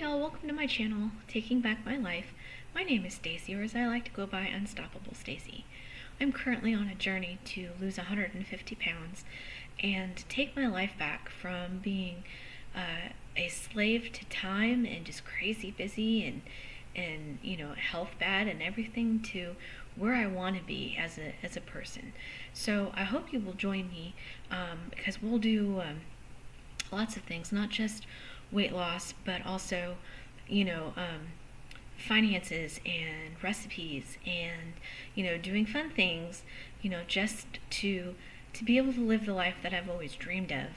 y'all, welcome to my channel, Taking Back My Life. My name is Stacy, or as I like to go by, Unstoppable Stacy. I'm currently on a journey to lose 150 pounds and take my life back from being a slave to time and just crazy busy and health bad and everything to where I want to be as a person. So I hope you will join me because we'll do lots of things, not just weight loss, but also, finances and recipes and, doing fun things, just to be able to live the life that I've always dreamed of,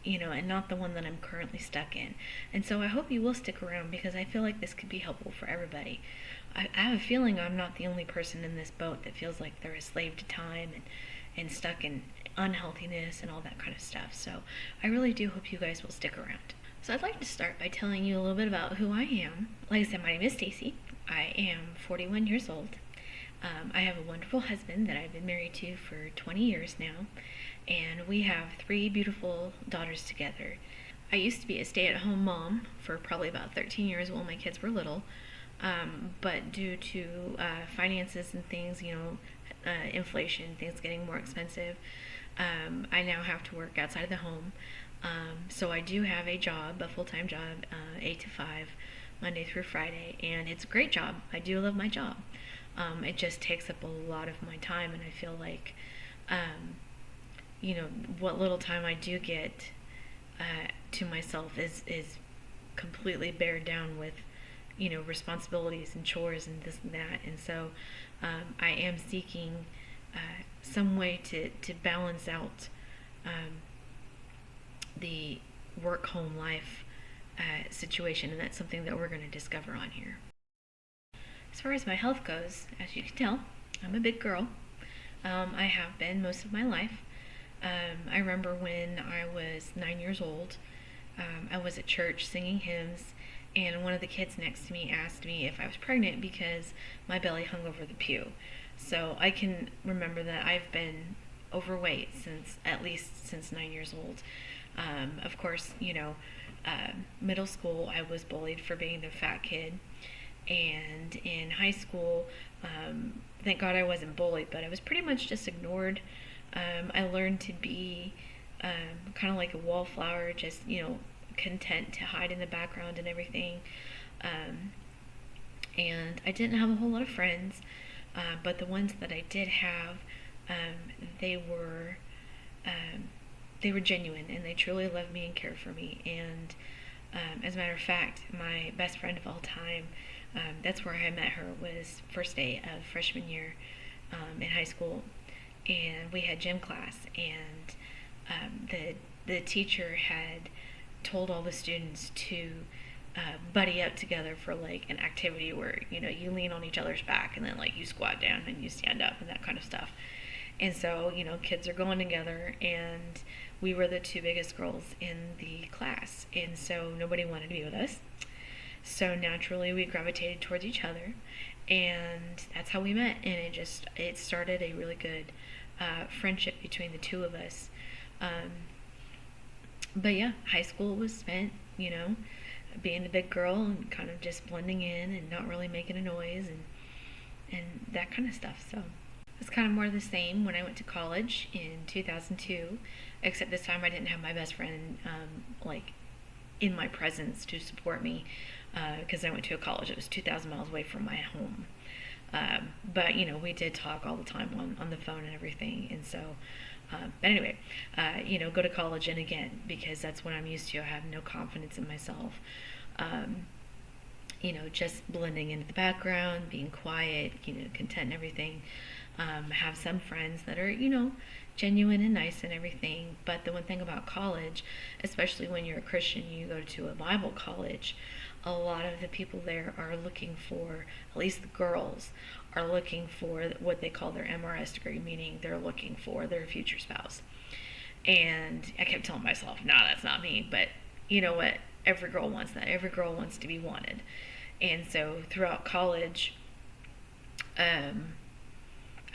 and not the one that I'm currently stuck in. And so I hope you will stick around because I feel like this could be helpful for everybody. I have a feeling I'm not the only person in this boat that feels like they're a slave to time and stuck in unhealthiness and all that kind of stuff. So I really do hope you guys will stick around. So I'd like to start by telling you a little bit about who I am. Like I said, my name is Stacy. I am 41 years old. I have a wonderful husband that I've been married to for 20 years now, and we have 3 beautiful daughters together. I used to be a stay-at-home mom for probably about 13 years while my kids were little, but due to finances and things, inflation, things getting more expensive, I now have to work outside of the home. So I do have a job, a full-time job, 8 to 5, Monday through Friday, and it's a great job. I do love my job. It just takes up a lot of my time, and I feel like, what little time I do get to myself is completely bared down with, responsibilities and chores and this and that. And so I am seeking some way to balance out the work-home life situation, and that's something that we're going to discover on here. As far as my health goes, as you can tell, I'm a big girl. I have been most of my life. I remember when I was 9 years old, I was at church singing hymns, and one of the kids next to me asked me if I was pregnant because my belly hung over the pew. So I can remember that I've been overweight since 9 years old. Of course, middle school I was bullied for being the fat kid, and in high school, thank God I wasn't bullied, but I was pretty much just ignored. I learned to be kind of like a wallflower, just content to hide in the background and everything. And I didn't have a whole lot of friends, but the ones that I did have, they were genuine, and they truly loved me and cared for me. And as a matter of fact, my best friend of all time, that's where I met her, was first day of freshman year in high school, and we had gym class, and the teacher had told all the students to buddy up together for like an activity where you lean on each other's back and then like you squat down and you stand up and that kind of stuff. And so kids are going together, and we were the 2 biggest girls in the class, and so nobody wanted to be with us. So naturally we gravitated towards each other, and that's how we met. And it started a really good friendship between the 2 of us. But yeah, high school was spent, being the big girl and kind of just blending in and not really making a noise and that kind of stuff. So it's kind of more the same when I went to college in 2002, except this time I didn't have my best friend in my presence to support me, because I went to a college that was 2,000 miles away from my home. But we did talk all the time on the phone and everything. And so but anyway, go to college, and again, because that's what I'm used to, I have no confidence in myself. Just blending into the background, being quiet, content and everything. Have some friends that are, genuine and nice and everything. But the one thing about college, especially when you're a Christian, you go to a Bible college, a lot of the people there are looking for, at least the girls, are looking for what they call their MRS degree, meaning they're looking for their future spouse. And I kept telling myself, nah, that's not me. But you know what? Every girl wants that. Every girl wants to be wanted. And so throughout college,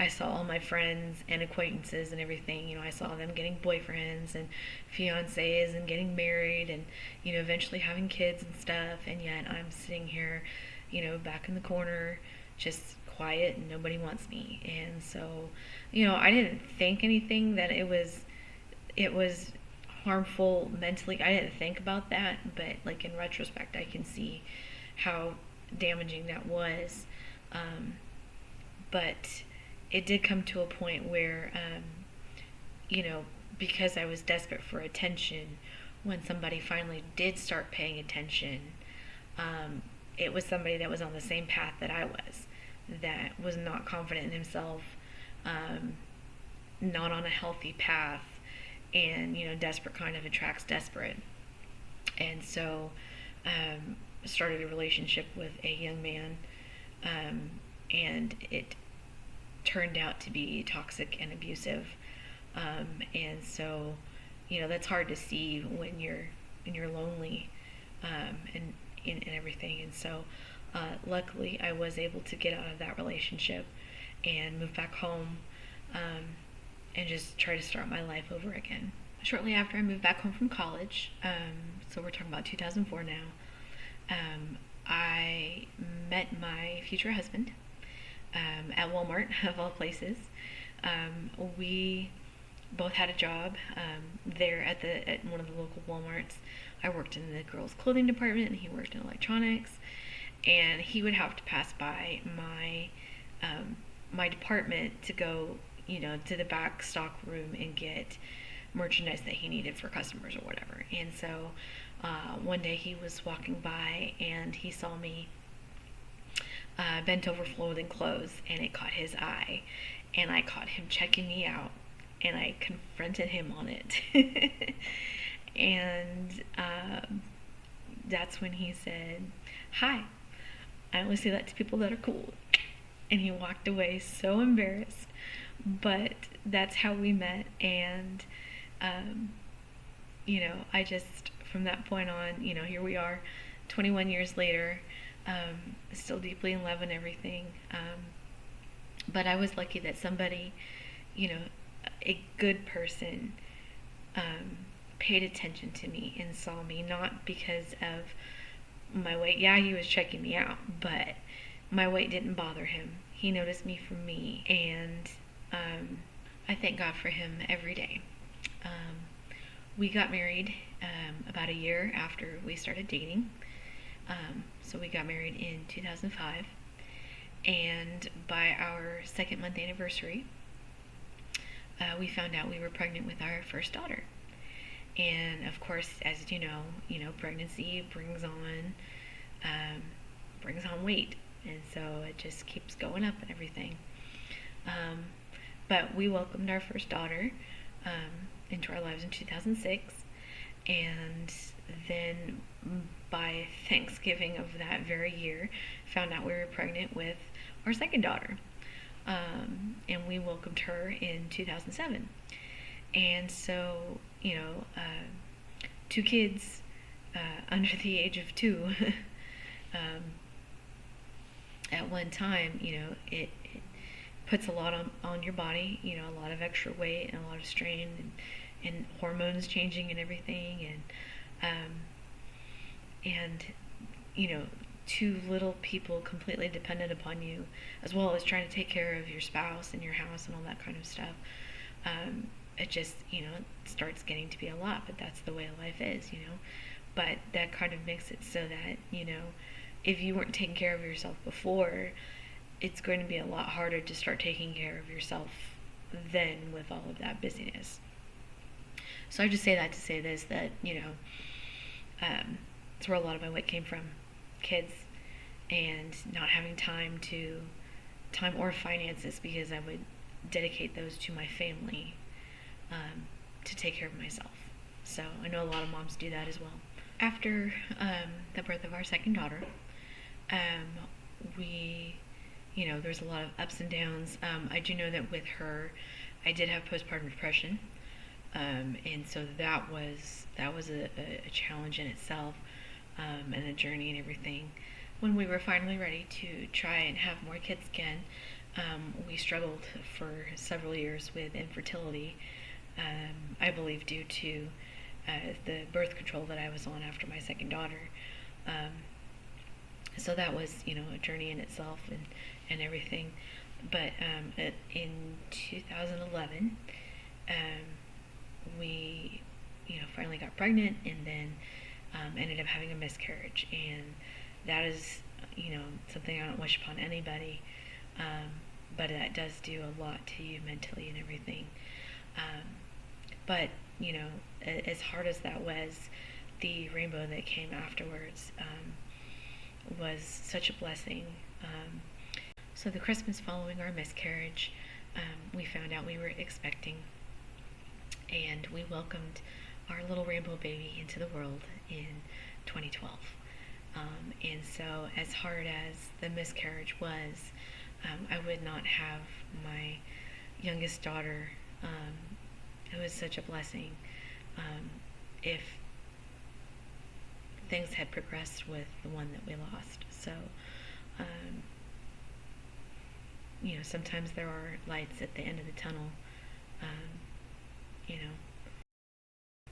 I saw all my friends and acquaintances and everything. I saw them getting boyfriends and fiancés and getting married and, eventually having kids and stuff. And yet I'm sitting here, back in the corner, just quiet and nobody wants me. And so, I didn't think anything that it was harmful mentally. I didn't think about that, but like in retrospect, I can see how damaging that was. But it did come to a point where, because I was desperate for attention, when somebody finally did start paying attention, it was somebody that was on the same path that I was, that was not confident in himself, not on a healthy path, and desperate kind of attracts desperate. And so started a relationship with a young man, and it turned out to be toxic and abusive. And so that's hard to see when you're lonely, and everything. And so luckily I was able to get out of that relationship and move back home, and just try to start my life over again. Shortly after I moved back home from college, so we're talking about 2004 now, I met my future husband at Walmart, of all places. We both had a job there at one of the local Walmarts. I worked in the girls' clothing department, and he worked in electronics. And he would have to pass by my department to go, to the back stock room and get merchandise that he needed for customers or whatever. And so one day he was walking by and he saw me bent over folding clothes, and it caught his eye, and I caught him checking me out, and I confronted him on it. And that's when he said, "Hi, I only say that to people that are cool." And he walked away so embarrassed. But that's how we met. And I just, from that point on, here we are 21 years later, still deeply in love and everything. But I was lucky that somebody, a good person, paid attention to me and saw me, not because of my weight. Yeah, he was checking me out, but my weight didn't bother him. He noticed me for me, and I thank God for him every day. We got married about a year after we started dating. So we got married in 2005, and by our 2nd-month anniversary, we found out we were pregnant with our first daughter. And of course, as you know, pregnancy brings on weight, and so it just keeps going up and everything. But we welcomed our first daughter into our lives in 2006, and then by Thanksgiving of that very year, found out we were pregnant with our second daughter, and we welcomed her in 2007. And so, 2 kids under the age of 2 at one time, it puts a lot on your body, a lot of extra weight and a lot of strain, and hormones changing and everything, and 2 little people completely dependent upon you, as well as trying to take care of your spouse and your house and all that kind of stuff. It just, it starts getting to be a lot, but that's the way life is, But that kind of makes it so that, if you weren't taking care of yourself before, it's going to be a lot harder to start taking care of yourself then with all of that busyness. So I just say that to say this, that, it's where a lot of my weight came from. Kids, and not having time or finances, because I would dedicate those to my family, to take care of myself. So I know a lot of moms do that as well. After the birth of our second daughter, we, there's a lot of ups and downs. I do know that with her, I did have postpartum depression, and so that was a challenge in itself, and a journey and everything. When we were finally ready to try and have more kids again, We struggled for several years with infertility, I believe due to the birth control that I was on after my second daughter. Um, so that was, a journey in itself and everything. But in 2011, we, finally got pregnant, and then ended up having a miscarriage. And that is, something I don't wish upon anybody. But that does do a lot to you mentally and everything. But, as hard as that was, the rainbow that came afterwards was such a blessing. So the Christmas following our miscarriage, we found out we were expecting, and we welcomed our little rainbow baby into the world in 2012. And so, as hard as the miscarriage was, I would not have my youngest daughter. It was such a blessing. If things had progressed with the one that we lost. So, sometimes there are lights at the end of the tunnel. You know,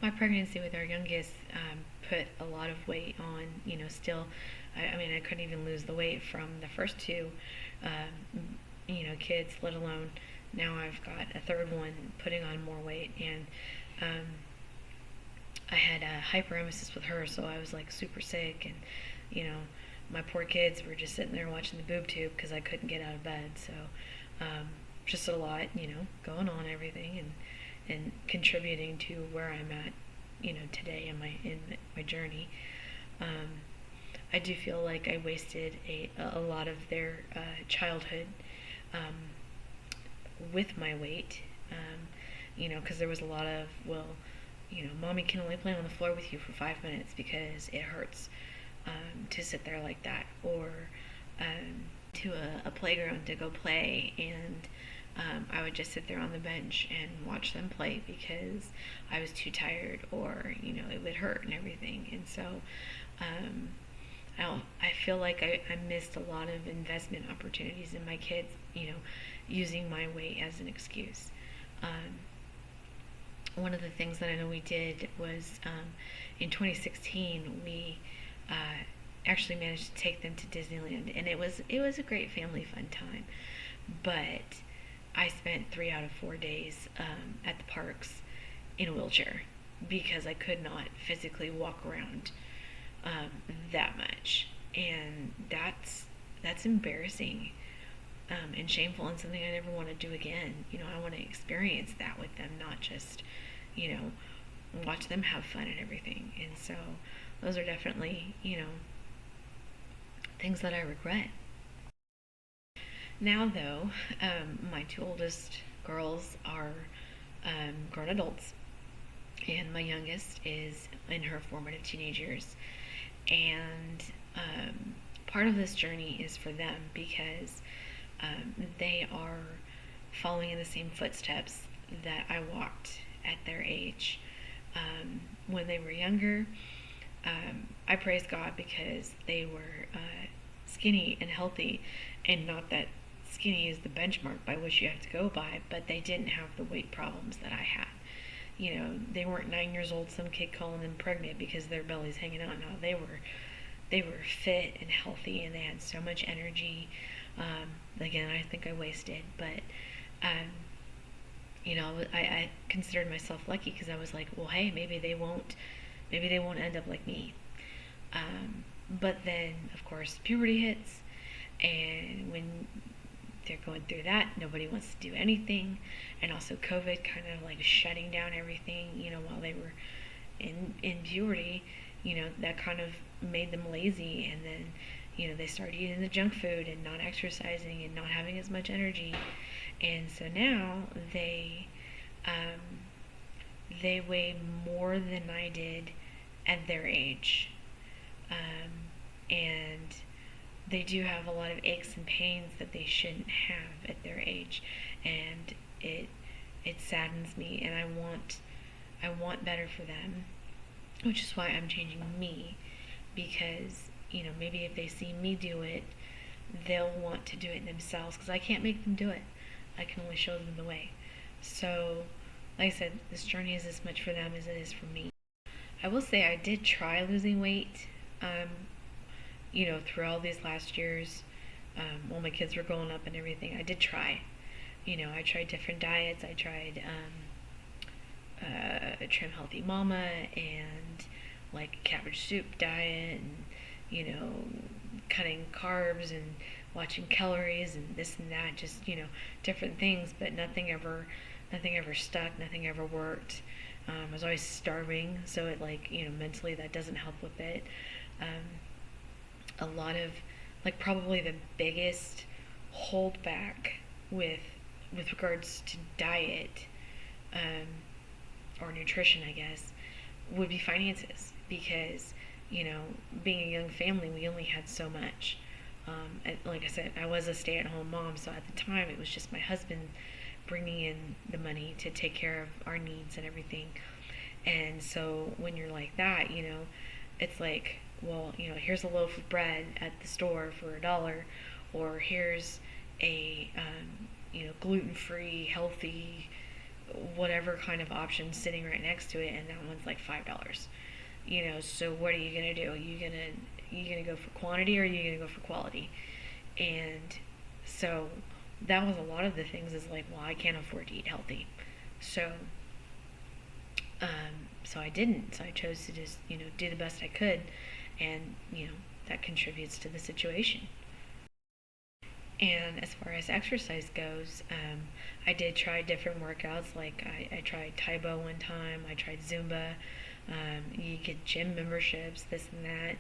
my pregnancy with our youngest put a lot of weight on, still, I couldn't even lose the weight from the first two, kids, let alone now I've got a third one putting on more weight. And I had a hyperemesis with her, so I was like super sick, and my poor kids were just sitting there watching the boob tube because I couldn't get out of bed. So just a lot, going on, everything, and contributing to where I'm at, today in my journey. I do feel like I wasted a lot of their childhood with my weight, because there was a lot of, mommy can only play on the floor with you for 5 minutes because it hurts to sit there like that, or to a playground to go play, and I would just sit there on the bench and watch them play because I was too tired, or it would hurt and everything. And so I feel like I missed a lot of investment opportunities in my kids, using my weight as an excuse. One of the things that I know we did was in 2016 we actually managed to take them to Disneyland, and it was a great family fun time. But I spent 3 out of 4 days at the parks in a wheelchair because I could not physically walk around that much, and that's embarrassing and shameful, and something I never want to do again. I want to experience that with them, not just watch them have fun and everything. And so those are definitely things that I regret. Now though, my 2 oldest girls are grown adults, and my youngest is in her formative teenage years. And part of this journey is for them because they are following in the same footsteps that I walked at their age. When they were younger, I praise God because they were skinny and healthy, and not that skinny is the benchmark by which you have to go by, but they didn't have the weight problems that I had. They weren't 9 years old, some kid calling them pregnant because their belly's hanging out. No, they were fit and healthy, and they had so much energy. Again, I think I wasted, but I considered myself lucky because I was like, well, hey, maybe they won't end up like me. But then, of course, puberty hits, and when they're going through that, nobody wants to do anything, and also COVID kind of like shutting down everything, while they were in puberty, that kind of made them lazy, and then, they started eating the junk food and not exercising and not having as much energy, and so now they weigh more than I did at their age, and they do have a lot of aches and pains that they shouldn't have at their age, and it saddens me, and I want better for them, which is why I'm changing me, because maybe if they see me do it, they'll want to do it themselves because I can't make them do it. I can only show them the way. So, like I said, this journey is as much for them as it is for me. I will say I did try losing weight, through all these last years, while my kids were growing up and everything. I did try. I tried different diets. I tried Trim Healthy Mama and like cabbage soup diet and cutting carbs and watching calories and this and that, just different things, but nothing ever stuck, nothing ever worked. I was always starving, so it mentally that doesn't help with it. A lot of probably the biggest holdback with regards to diet or nutrition, I guess, would be finances, because being a young family, we only had so much. Like I said, I was a stay-at-home mom, so at the time it was just my husband bringing in the money to take care of our needs and everything. And so when you're like that, it's like, well, here's a loaf of bread at the store for $1, or here's a gluten-free, healthy, whatever kind of option sitting right next to it, and that one's like $5. So what are you gonna do? Are you gonna go for quantity, or are you gonna go for quality? And so that was a lot of the things, is like, well, I can't afford to eat healthy. So so I didn't. So I chose to just, do the best I could, and that contributes to the situation. And as far as exercise goes, I did try different workouts. Like I tried Taibo one time. I tried Zumba. You get gym memberships, this and that,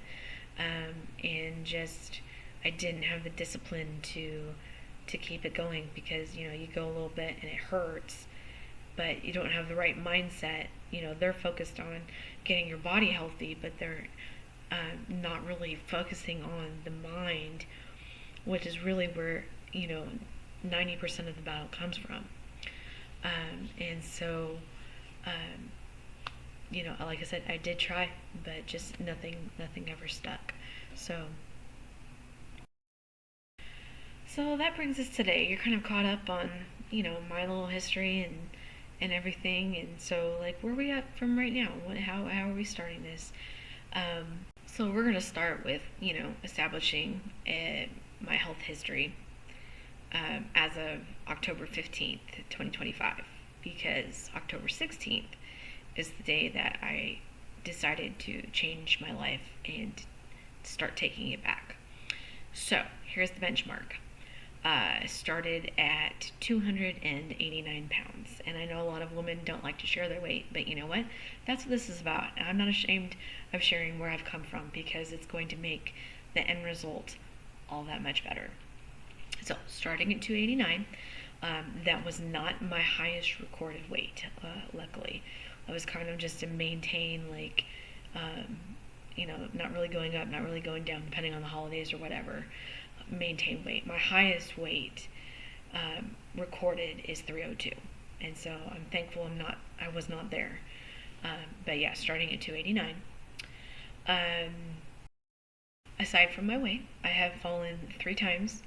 and just I didn't have the discipline to keep it going, because you go a little bit and it hurts, but you don't have the right mindset. They're focused on getting your body healthy, but they're not really focusing on the mind, which is really where 90% of the battle comes from. And so like I said, I did try, but just nothing ever stuck. So that brings us today. You're kind of caught up on my little history and everything, and so where are we at from right now? How are we starting this? So we're gonna start with establishing my health history as of October 15th, 2025, because October 16th is the day that I decided to change my life and start taking it back. So here's the benchmark. Started at 289 pounds. And I know a lot of women don't like to share their weight, but you know what? That's what this is about. And I'm not ashamed of sharing where I've come from, because it's going to make the end result all that much better. So starting at 289, that was not my highest recorded weight, luckily. I was kind of just to maintain, not really going up, not really going down, depending on the holidays or whatever. Maintain weight. My highest weight recorded is 302, and so I'm thankful I was not there. But yeah, starting at 289. Aside from my weight, I have fallen 3 times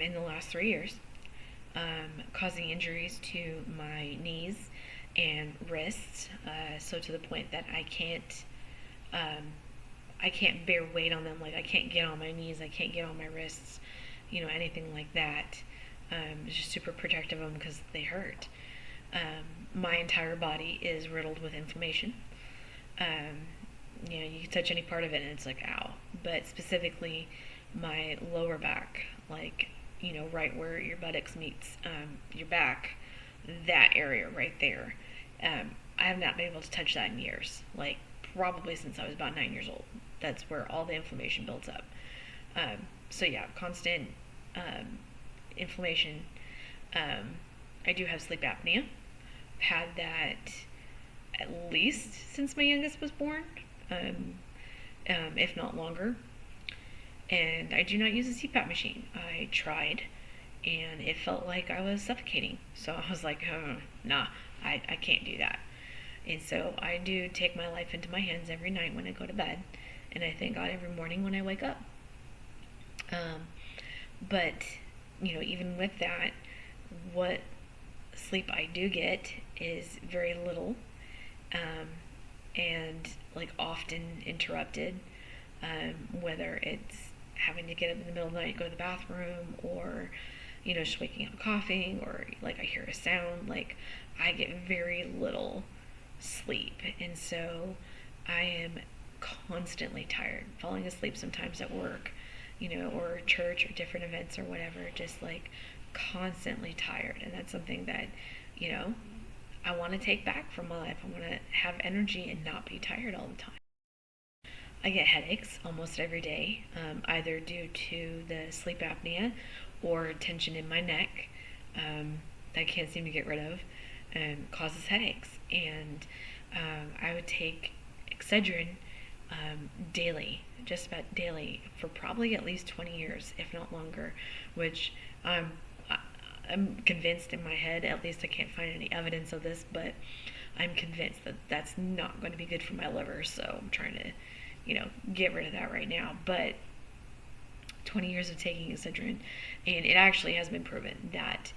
in the last 3 years, causing injuries to my knees and wrists, so to the point that I can't bear weight on them. I can't get on my knees, I can't get on my wrists, anything like that. Just super protective of them because they hurt. My entire body is riddled with inflammation. You can touch any part of it and it's like, ow. But specifically, my lower back, right where your buttocks meets your back, that area right there. I have not been able to touch that in years. Probably since I was about 9 years old. That's where all the inflammation builds up. So yeah, constant inflammation. I do have sleep apnea. I've had that at least since my youngest was born, if not longer. And I do not use a CPAP machine. I tried, and it felt like I was suffocating. So I was like, nah, I can't do that. And so I do take my life into my hands every night when I go to bed, and I thank God every morning when I wake up. But, even with that, what sleep I do get is very little, um, and like often interrupted, whether it's having to get up in the middle of the night and go to the bathroom, or just waking up coughing, or like I hear a sound. Like, I get very little sleep, and so I am constantly tired, falling asleep sometimes at work, or church or different events or whatever, just like constantly tired. And that's something that, you know, I want to take back from my life. I want to have energy and not be tired all the time. I get headaches almost every day, either due to the sleep apnea or tension in my neck that I can't seem to get rid of, causes headaches. And I would take Excedrin daily, just about daily, for probably at least 20 years, if not longer, which I'm convinced in my head, at least I can't find any evidence of this, but I'm convinced that that's not going to be good for my liver, so I'm trying to, get rid of that right now. But 20 years of taking Excedrin, and it actually has been proven that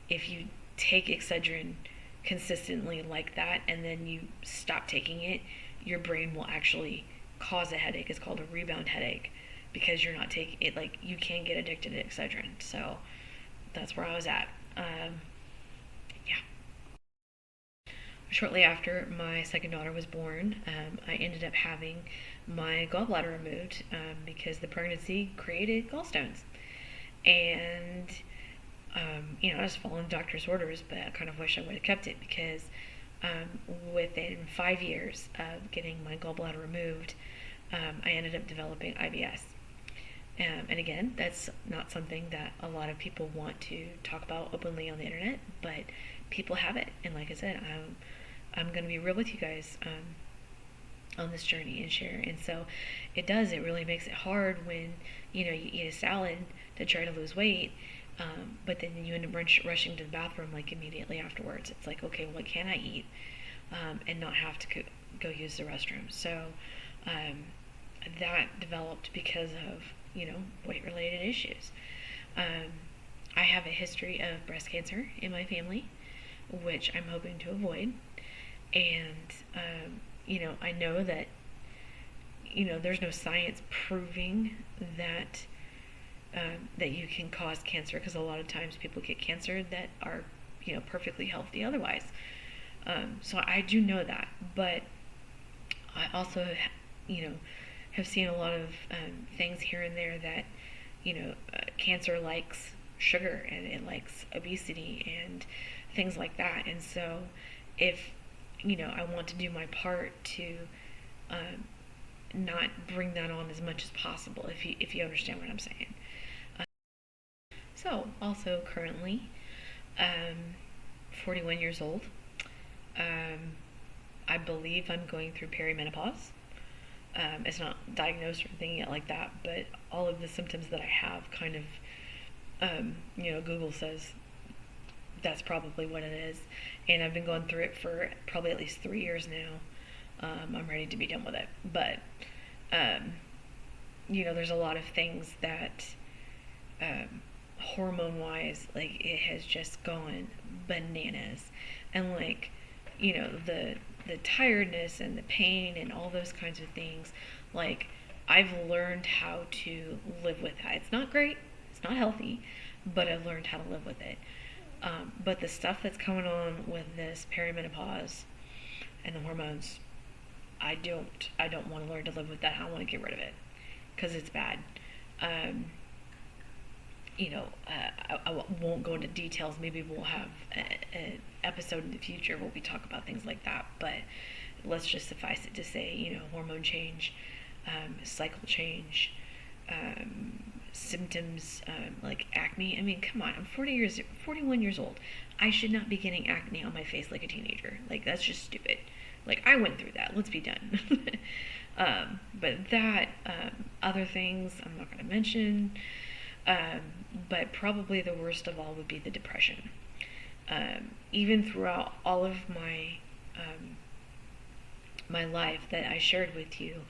if you take Excedrin consistently like that and then you stop taking it, your brain will actually cause a headache. It's called a rebound headache, because you're not taking it. Like, you can get addicted to Excedrin. So that's where I was at. Yeah. Shortly after my second daughter was born, I ended up having my gallbladder removed, because the pregnancy created gallstones. And, I was following the doctor's orders, but I kind of wish I would have kept it, because within 5 years of getting my gallbladder removed, I ended up developing IBS. And again, that's not something that a lot of people want to talk about openly on the internet, but people have it. And like I said, I'm going to be real with you guys on this journey and share. And so it really makes it hard when, you eat a salad to try to lose weight, but then you end up rushing to the bathroom like immediately afterwards. It's like, okay, what can I eat and not have to go use the restroom? So that developed because of, weight-related issues. I have a history of breast cancer in my family, which I'm hoping to avoid. And, I know that, there's no science proving that that you can cause cancer, because a lot of times people get cancer that are, perfectly healthy otherwise. So I do know that, but I also, have seen a lot of things here and there that, cancer likes sugar, and it likes obesity and things like that. And so if, I want to do my part to not bring that on as much as possible, if you understand what I'm saying. So also currently 41 years old. I believe I'm going through perimenopause. It's not diagnosed or anything yet like that, but all of the symptoms that I have kind of, Google says that's probably what it is. And I've been going through it for probably at least 3 years now. I'm ready to be done with it. But, there's a lot of things that, hormone-wise, like, it has just gone bananas. And, like, the tiredness and the pain and all those kinds of things, like, I've learned how to live with that. It's not great, it's not healthy, but I've learned how to live with it. But the stuff that's coming on with this perimenopause and the hormones, I don't want to learn to live with that. I want to get rid of it, because it's bad. I won't go into details. Maybe we'll have an episode in the future where we talk about things like that, but let's just suffice it to say, hormone change, cycle change, symptoms, like acne. I mean, come on, I'm 41 years old. I should not be getting acne on my face like a teenager. Like, that's just stupid. Like, I went through that. Let's be done. But that, other things I'm not going to mention. But probably the worst of all would be the depression. Even throughout all of my my life that I shared with you,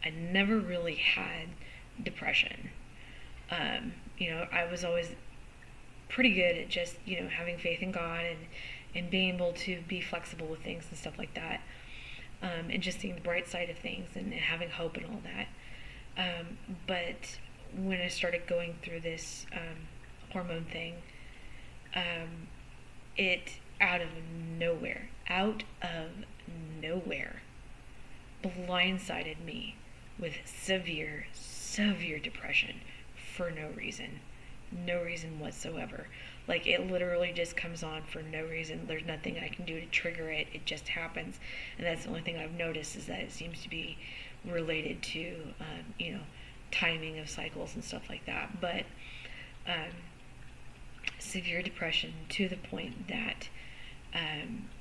I never really had depression. I was always pretty good at just, having faith in God and being able to be flexible with things and stuff like that. And just seeing the bright side of things and having hope and all that. But when I started going through this hormone thing, it out of nowhere, blindsided me with severe, severe depression for no reason. No reason whatsoever. Like, it literally just comes on for no reason. There's nothing I can do to trigger it. It just happens. And that's the only thing I've noticed, is that it seems to be related to, timing of cycles and stuff like that. But severe depression to the point that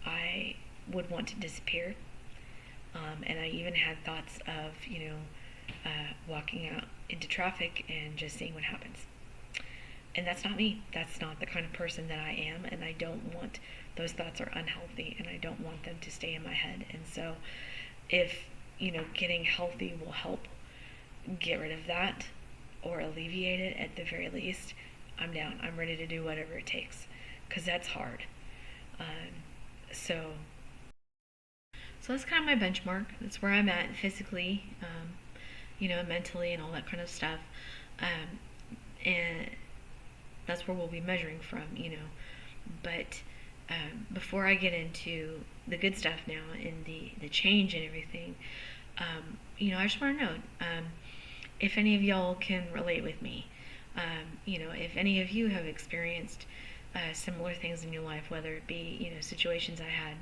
I would want to disappear. And I even had thoughts of, walking out into traffic and just seeing what happens. And that's not me. That's not the kind of person that I am, and I don't want, those thoughts are unhealthy, and I don't want them to stay in my head. And so if, getting healthy will help get rid of that or alleviate it at the very least, I'm down. I'm ready to do whatever it takes, because that's hard. So that's kind of my benchmark. That's where I'm at physically, mentally and all that kind of stuff. And that's where we'll be measuring from, But before I get into the good stuff now and the change and everything, I just want to know if any of y'all can relate with me. If any of you have experienced similar things in your life, whether it be, situations I had,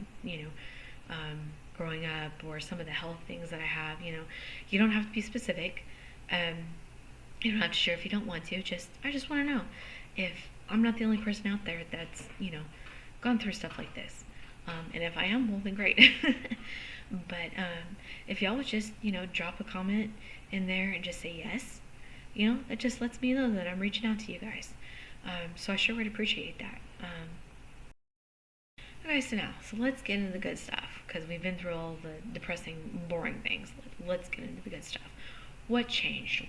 growing up, or some of the health things that I have, you don't have to be specific. You don't have to share if you don't want to. I just want to know if I'm not the only person out there that's, gone through stuff like this. And if I am, well, then great. But if y'all would just, drop a comment in there and just say yes, it just lets me know that I'm reaching out to you guys. So I sure would appreciate that. Okay, so let's get into the good stuff, because we've been through all the depressing, boring things. Let's get into the good stuff. What changed?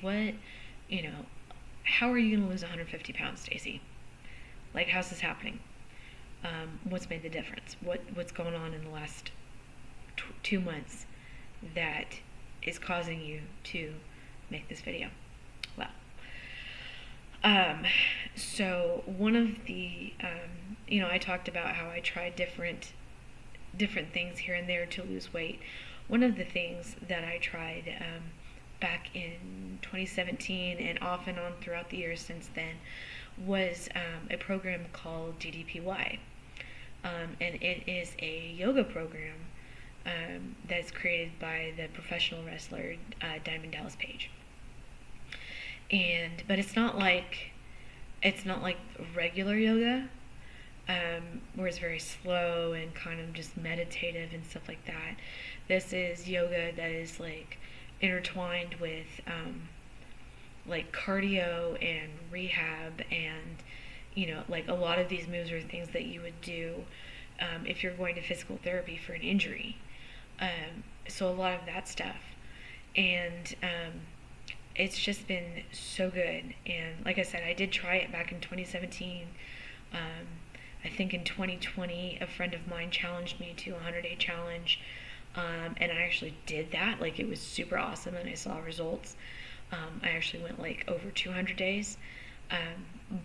How are you going to lose 150 pounds, Stacey? Like, how's this happening? What's made the difference? What's going on in the last 2 months that is causing you to make this video? Well, so one of the, I talked about how I tried different things here and there to lose weight. One of the things that I tried back in 2017 and off and on throughout the years since then was a program called DDPY. And it is a yoga program that's created by the professional wrestler Diamond Dallas Page. But it's not like regular yoga, where it's very slow and kind of just meditative and stuff like that. This is yoga that is like intertwined with like cardio and rehab, and like a lot of these moves are things that you would do if you're going to physical therapy for an injury. So a lot of that stuff, and it's just been so good. And like I said, I did try it back in 2017. I think in 2020 a friend of mine challenged me to a 100-day challenge, and I actually did that. Like, it was super awesome, and I saw results. I actually went like over 200 days,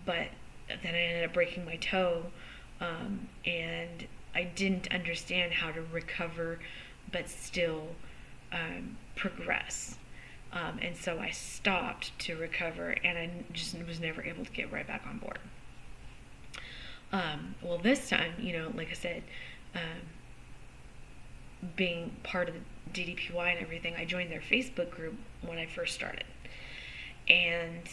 but then I ended up breaking my toe, and I didn't understand how to recover but still progress. And so I stopped to recover, and I just was never able to get right back on board. Well, this time, like I said, being part of the DDPY and everything, I joined their Facebook group when I first started. And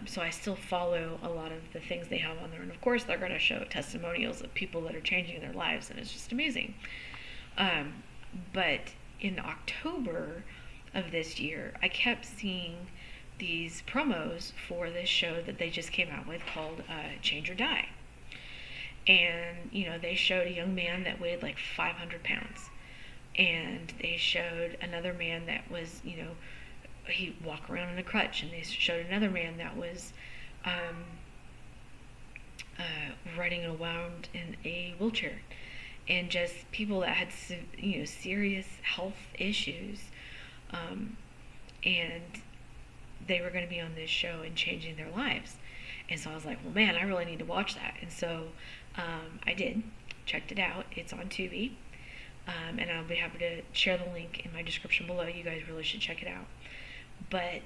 so I still follow a lot of the things they have on there. And of course, they're going to show testimonials of people that are changing their lives, and it's just amazing. But in October of this year, I kept seeing these promos for this show that they just came out with called Change or Die. And, they showed a young man that weighed like 500 pounds. And they showed another man that was, he walk around in a crutch, and they showed another man that was um, running around in a wheelchair, and just people that had serious health issues, um, and they were going to be on this show and changing their lives. And so I was like, well, man, I really need to watch that. And so I did, checked it out. It's on Tubi, and I'll be happy to share the link in my description below. You guys really should check it out. But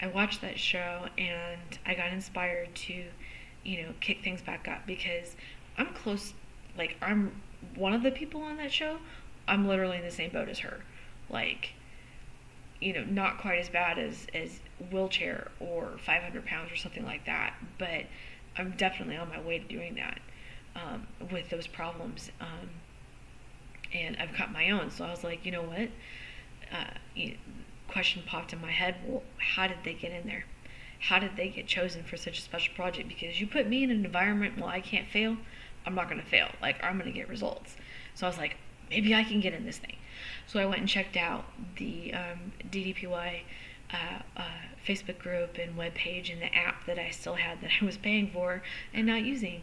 I watched that show, and I got inspired to, kick things back up, because I'm close, like, I'm one of the people on that show. I'm literally in the same boat as her. Like, not quite as bad as wheelchair or 500 pounds or something like that, but I'm definitely on my way to doing that with those problems. And I've got my own, so I was like, you know what? Question popped in my head, well, how did they get in there? How did they get chosen for such a special project? Because you put me in an environment where I can't fail, I'm not going to fail. Like, I'm going to get results. So I was like, maybe I can get in this thing. So I went and checked out the DDPY Facebook group and webpage and the app that I still had that I was paying for and not using.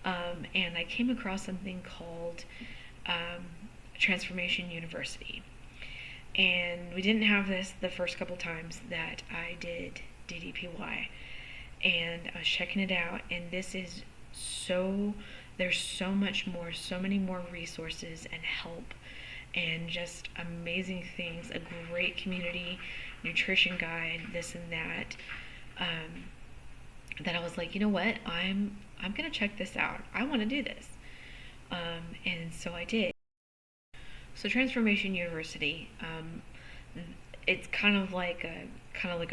And I came across something called Transformation University. And we didn't have this the first couple times that I did DDPY. And I was checking it out, and this is there's so much more, so many more resources and help and just amazing things, a great community, nutrition guide, this and that, that I was like, you know what, I'm gonna check this out. I want to do this. And so I did. So Transformation University, it's kind of like a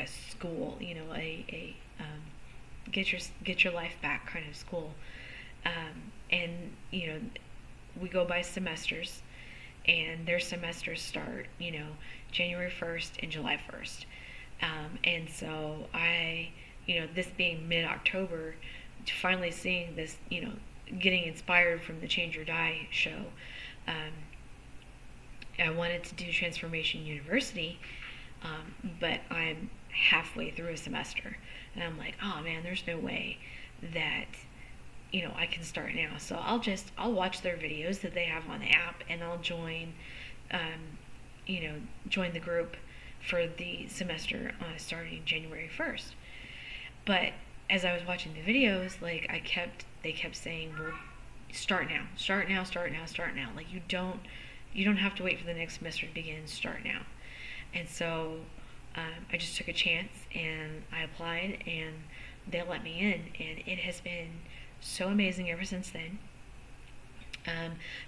school, a get your life back kind of school. And we go by semesters, and their semesters start January 1st and July 1st. And so this being mid-October, finally seeing this, getting inspired from the Change or Die show, I wanted to do Transformation University, but I'm halfway through a semester, and I'm like, oh man, there's no way that I can start now. So I'll watch their videos that they have on the app, and I'll join the group for the semester starting January 1st. But as I was watching the videos, like they kept saying, well, start now. Like, you don't have to wait for the next semester to begin, start now. And so I just took a chance, and I applied, and they let me in, and it has been so amazing ever since then.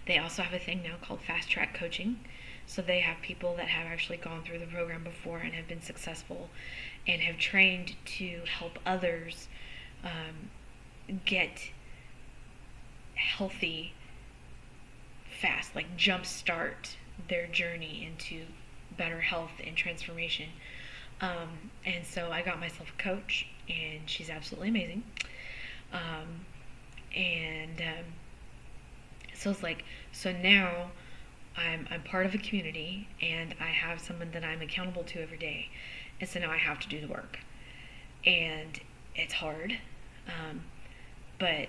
They also have a thing now called fast track coaching. So they have people that have actually gone through the program before and have been successful and have trained to help others get healthy fast, like jumpstart their journey into better health and transformation. And so I got myself a coach, and she's absolutely amazing. So it's like, so now I'm part of a community, and I have someone that I'm accountable to every day, and so now I have to do the work, and it's hard, but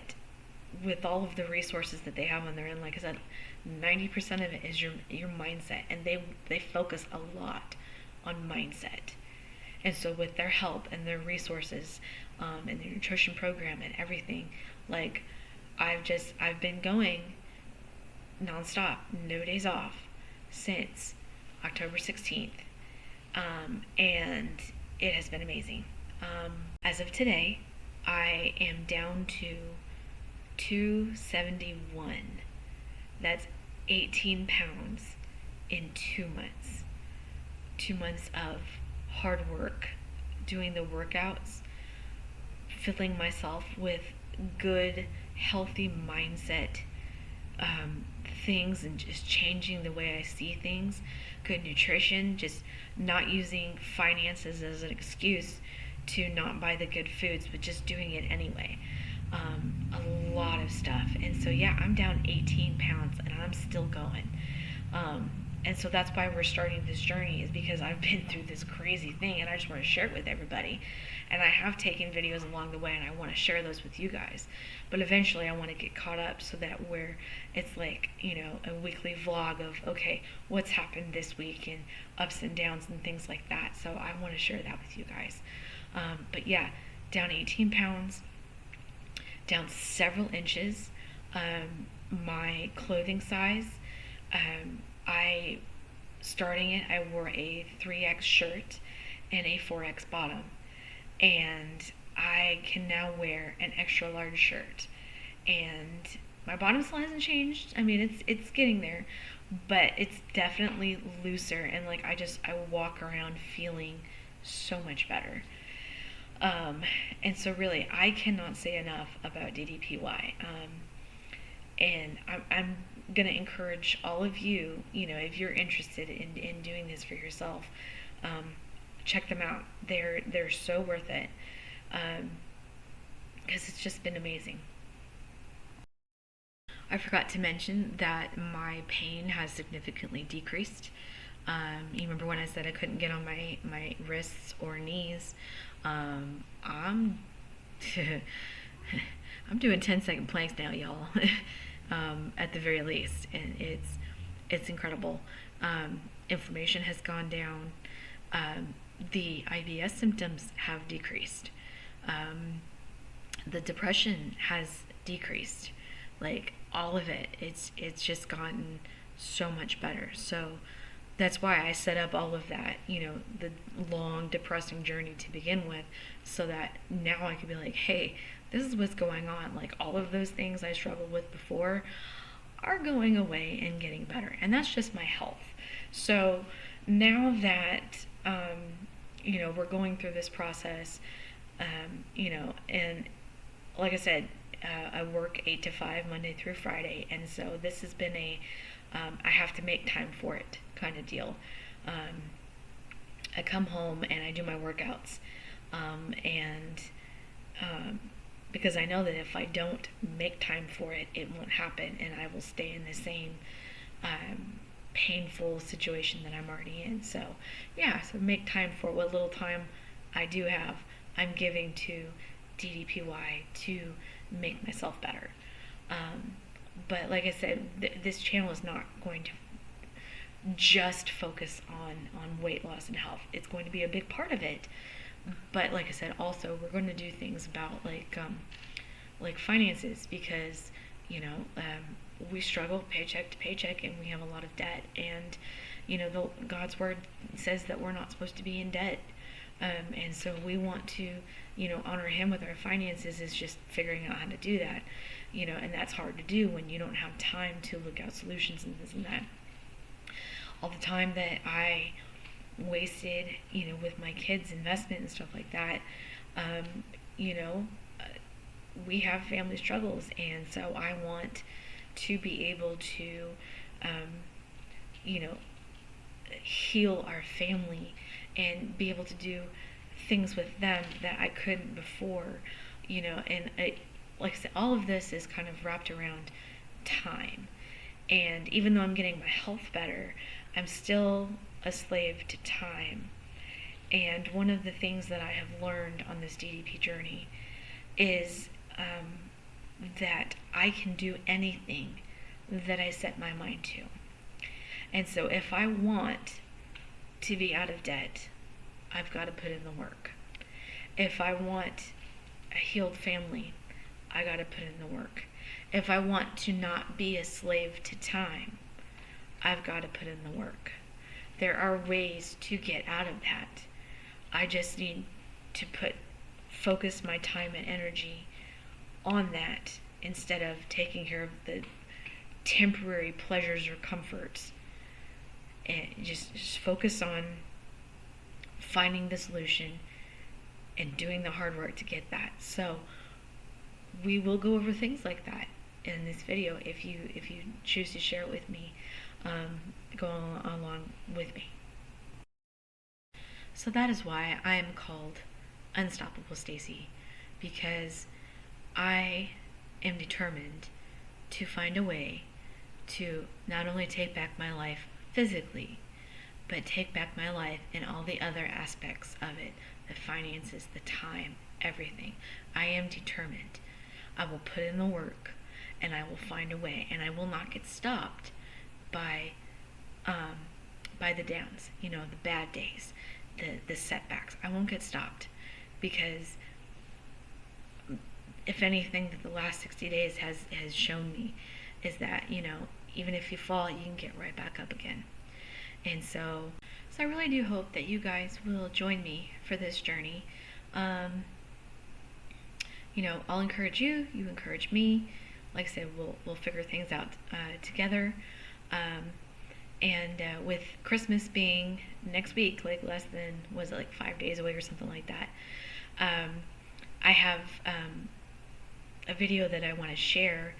with all of the resources that they have on their end, like I said, 90% of it is your mindset, and they focus a lot on mindset. And so with their help and their resources, and their nutrition program and everything, like I've been going nonstop, no days off, since October 16th. And it has been amazing. As of today, I am down to 271. That's 18 pounds in 2 months. 2 months of hard work, doing the workouts, filling myself with good, healthy mindset things, and just changing the way I see things, good nutrition, just not using finances as an excuse to not buy the good foods, but just doing it anyway. A lot of stuff. And so yeah, I'm down 18 pounds, and I'm still going. And so that's why we're starting this journey, is because I've been through this crazy thing and I just want to share it with everybody. And I have taken videos along the way and I want to share those with you guys. But eventually I want to get caught up so that it's like, a weekly vlog of, okay, what's happened this week and ups and downs and things like that. So I want to share that with you guys. But yeah, down 18 pounds, down several inches. My clothing size, starting it, I wore a 3X shirt and a 4X bottom. And I can now wear an extra large shirt. And my bottom still hasn't changed. I mean, it's getting there, but it's definitely looser. And like, I walk around feeling so much better. And so really, I cannot say enough about DDPY. And I'm going to encourage all of you, if you're interested in doing this for yourself, check them out. They're so worth it, because it's just been amazing. I forgot to mention that my pain has significantly decreased. You remember when I said I couldn't get on my wrists or knees? I'm I'm doing 10-second planks now, y'all. At the very least, and it's incredible. Inflammation has gone down. The IBS symptoms have decreased. The depression has decreased. Like, all of it, it's just gotten so much better. So that's why I set up all of that, the long, depressing journey to begin with, so that now I can be like, hey, this is what's going on. Like, all of those things I struggled with before are going away and getting better. And that's just my health. So now that, we're going through this process, and like I said, I work 8 to 5 Monday through Friday. And so this has been I have to make time for it kind of deal. I come home and I do my workouts. Because I know that if I don't make time for it, it won't happen, and I will stay in the same painful situation that I'm already in. So make time for what little time I do have, I'm giving to DDPY to make myself better. But like I said, this channel is not going to just focus on weight loss and health. It's going to be a big part of it. But like I said, also we're going to do things about like finances, because we struggle paycheck to paycheck and we have a lot of debt, and God's word says that we're not supposed to be in debt, and so we want to honor Him with our finances. Is just figuring out how to do that, and that's hard to do when you don't have time to look out solutions and this and that. All the time that I wasted, with my kids' investment and stuff like that, we have family struggles, and so I want to be able to, heal our family and be able to do things with them that I couldn't before, and like I said, all of this is kind of wrapped around time. And even though I'm getting my health better, I'm still a slave to time. And one of the things that I have learned on this DDP journey is that I can do anything that I set my mind to. And so if I want to be out of debt, I've got to put in the work. If I want a healed family, I got to put in the work. If I want to not be a slave to time, I've got to put in the work. There are ways to get out of that. I just need to focus my time and energy on that instead of taking care of the temporary pleasures or comforts. And just focus on finding the solution and doing the hard work to get that. So we will go over things like that in this video if you choose to share it with me. Go along with me. So that is why I am called Unstoppable Stacy, because I am determined to find a way to not only take back my life physically, but take back my life and all the other aspects of it, the finances, the time, everything. I am determined. I will put in the work, and I will find a way, and I will not get stopped by the downs, the bad days, the setbacks. I won't get stopped, because if anything that the last 60 days has shown me is that, even if you fall, you can get right back up again. And so I really do hope that you guys will join me for this journey. I'll encourage you, you encourage me. Like I said, we'll figure things out together. And with Christmas being next week, like less than, 5 days away or something like that, I have a video that I want to share.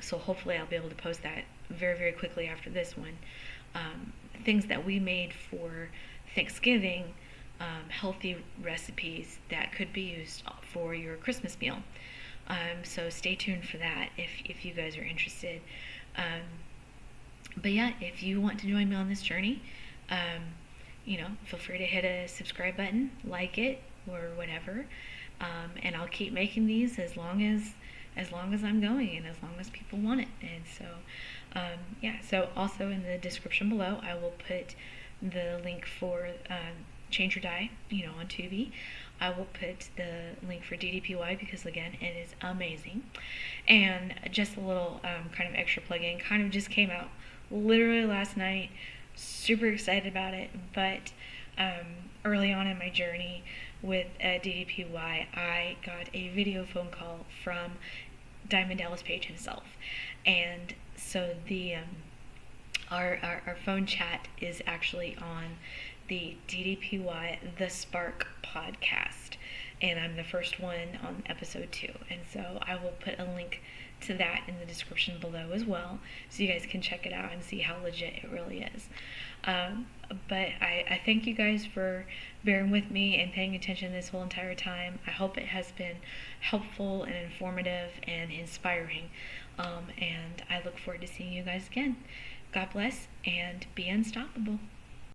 So hopefully I'll be able to post that very, very quickly after this one. Things that we made for Thanksgiving, healthy recipes that could be used for your Christmas meal. So stay tuned for that if you guys are interested. But yeah, if you want to join me on this journey, feel free to hit a subscribe button, like it, or whatever. And I'll keep making these as long as I'm going and as long as people want it. And so, so also in the description below, I will put the link for Change or Die, on Tubi. I will put the link for DDPY because, again, it is amazing. And just a little kind of extra plug-in, kind of just came out literally last night. Super excited about it. But early on in my journey with DDPY, I got a video phone call from Diamond Dallas Page himself. And so the our phone chat is actually on the DDPY The Spark podcast, and I'm the first one on episode 2, and so I will put a link to that in the description below as well, so you guys can check it out and see how legit it really is. But I thank you guys for bearing with me and paying attention this whole entire time. I hope it has been helpful and informative and inspiring, and I look forward to seeing you guys again. God bless, and be unstoppable.